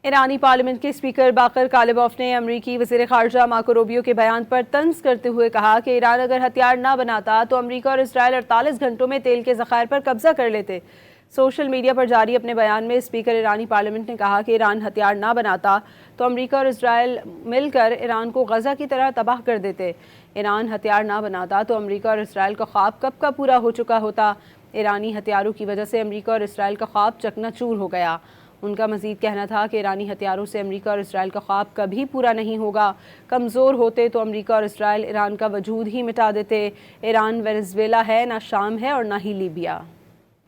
ایرانی پارلیمنٹ کے اسپیکر باقر کالباف نے امریکی وزیر خارجہ مارکو روبیو کے بیان پر طنز کرتے ہوئے کہا کہ ایران اگر ہتھیار نہ بناتا تو امریکہ اور اسرائیل 48 گھنٹوں میں تیل کے ذخائر پر قبضہ کر لیتے۔ سوشل میڈیا پر جاری اپنے بیان میں اسپیکر ایرانی پارلیمنٹ نے کہا کہ ایران ہتھیار نہ بناتا تو امریکہ اور اسرائیل مل کر ایران کو غزہ کی طرح تباہ کر دیتے۔ ایران ہتھیار نہ بناتا تو امریکہ اور اسرائیل کا خواب کب کا پورا ہو چکا ہوتا۔ ایرانی ہتھیاروں کی وجہ سے امریکہ اور اسرائیل کا خواب چکنا چور ہو گیا۔ ان کا مزید کہنا تھا کہ ایرانی ہتھیاروں سے امریکہ اور اسرائیل کا خواب کبھی پورا نہیں ہوگا۔ کمزور ہوتے تو امریکہ اور اسرائیل ایران کا وجود ہی مٹا دیتے۔ ایران وینزویلا ہے، نہ شام ہے اور نہ ہی لیبیا۔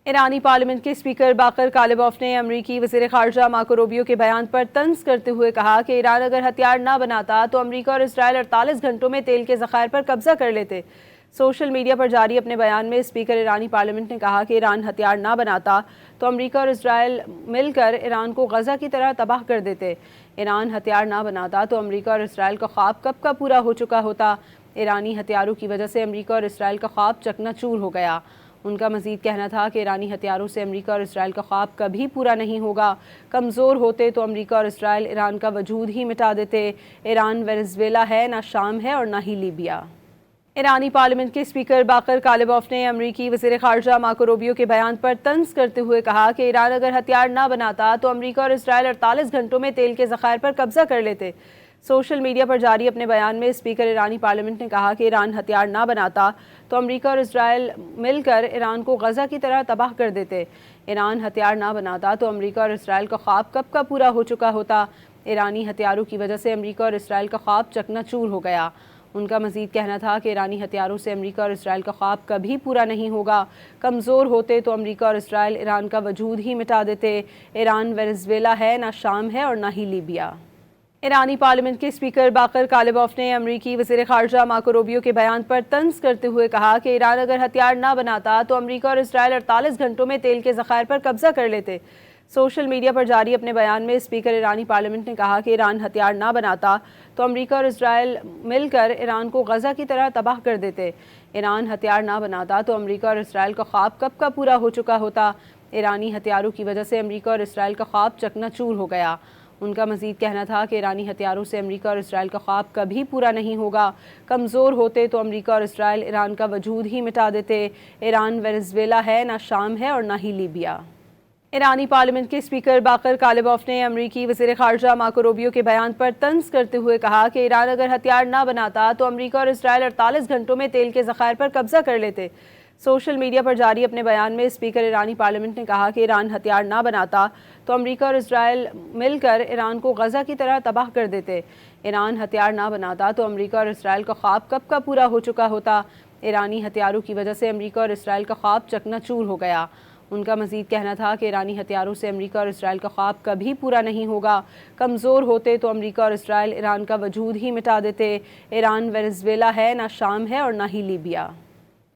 ایرانی پارلیمنٹ کے اسپیکر باقر کالباف نے امریکی وزیر خارجہ مارکو روبیو کے بیان پر طنز کرتے ہوئے کہا کہ ایران اگر ہتھیار نہ بناتا تو امریکہ اور اسرائیل 48 گھنٹوں میں تیل کے ذخائر پر قبضہ کر لیتے۔ سوشل میڈیا پر جاری اپنے بیان میں اسپیکر ایرانی پارلیمنٹ نے کہا کہ ایران ہتھیار نہ بناتا تو امریکہ اور اسرائیل مل کر ایران کو غزہ کی طرح تباہ کر دیتے۔ ایران ہتھیار نہ بناتا تو امریکہ اور اسرائیل کا خواب کب کا پورا ہو چکا ہوتا۔ ایرانی ہتھیاروں کی وجہ سے امریکہ اور اسرائیل کا خواب چکنا چور ہو گیا۔ ان کا مزید کہنا تھا کہ ایرانی ہتھیاروں سے امریکہ اور اسرائیل کا خواب کبھی پورا نہیں ہوگا۔ کمزور ہوتے تو امریکہ اور اسرائیل ایران کا وجود ہی مٹا دیتے۔ ایران وینزویلا ہے، نہ شام ہے اور نہ ہی لیبیا۔ ایرانی پارلیمنٹ کے اسپیکر باقر کالباف نے امریکی وزیر خارجہ مارکو روبیو کے بیان پر طنز کرتے ہوئے کہا کہ ایران اگر ہتھیار نہ بناتا تو امریکہ اور اسرائیل 48 گھنٹوں میں تیل کے ذخائر پر قبضہ کر لیتے۔ سوشل میڈیا پر جاری اپنے بیان میں اسپیکر ایرانی پارلیمنٹ نے کہا کہ ایران ہتھیار نہ بناتا تو امریکہ اور اسرائیل مل کر ایران کو غزہ کی طرح تباہ کر دیتے۔ ایران ہتھیار نہ بناتا تو امریکہ اور اسرائیل کا خواب کب کا پورا ہو چکا ہوتا۔ ایرانی ہتھیاروں کی وجہ سے امریکہ اور اسرائیل کا خواب چکنا چور ہو گیا۔ ان کا مزید کہنا تھا کہ ایرانی ہتھیاروں سے امریکہ اور اسرائیل کا خواب کبھی پورا نہیں ہوگا۔ کمزور ہوتے تو امریکہ اور اسرائیل ایران کا وجود ہی مٹا دیتے۔ ایران وینزویلا ہے، نہ شام ہے اور نہ ہی لیبیا۔ ایرانی پارلیمنٹ کے اسپیکر باقر کالباف نے امریکی وزیر خارجہ مارکو روبیو کے بیان پر طنز کرتے ہوئے کہا کہ ایران اگر ہتھیار نہ بناتا تو امریکہ اور اسرائیل 48 گھنٹوں میں تیل کے ذخائر پر قبضہ کر لیتے۔ سوشل میڈیا پر جاری اپنے بیان میں اسپیکر ایرانی پارلیمنٹ نے کہا کہ ایران ہتھیار نہ بناتا تو امریکہ اور اسرائیل مل کر ایران کو غزہ کی طرح تباہ کر دیتے۔ ایران ہتھیار نہ بناتا تو امریکہ اور اسرائیل کا خواب کب کا پورا ہو چکا ہوتا۔ ایرانی ہتھیاروں کی وجہ سے امریکہ اور اسرائیل کا خواب چکنا چور ہو گیا۔ ان کا مزید کہنا تھا کہ ایرانی ہتھیاروں سے امریکہ اور اسرائیل کا خواب کبھی پورا نہیں ہوگا۔ کمزور ہوتے تو امریکہ اور اسرائیل ایران کا وجود ہی مٹا دیتے۔ ایران وینزویلا ہے، نہ شام ہے اور نہ ہی لیبیا۔ ایرانی پارلیمنٹ کے اسپیکر باقر کالباف نے امریکی وزیر خارجہ مارکو روبیو کے بیان پر طنز کرتے ہوئے کہا کہ ایران اگر ہتھیار نہ بناتا تو امریکہ اور اسرائیل 48 گھنٹوں میں تیل کے ذخائر پر قبضہ کر لیتے۔ سوشل میڈیا پر جاری اپنے بیان میں اسپیکر ایرانی پارلیمنٹ نے کہا کہ ایران ہتھیار نہ بناتا تو امریکہ اور اسرائیل مل کر ایران کو غزہ کی طرح تباہ کر دیتے۔ ایران ہتھیار نہ بناتا تو امریکہ اور اسرائیل کا خواب کب کا پورا ہو چکا ہوتا۔ ایرانی ہتھیاروں کی وجہ سے امریکہ اور اسرائیل کا خواب چکنا چور ہو گیا۔ ان کا مزید کہنا تھا کہ ایرانی ہتھیاروں سے امریکہ اور اسرائیل کا خواب کبھی پورا نہیں ہوگا۔ کمزور ہوتے تو امریکہ اور اسرائیل ایران کا وجود ہی مٹا دیتے۔ ایران وینزویلا ہے، نہ شام ہے اور نہ ہی لیبیا۔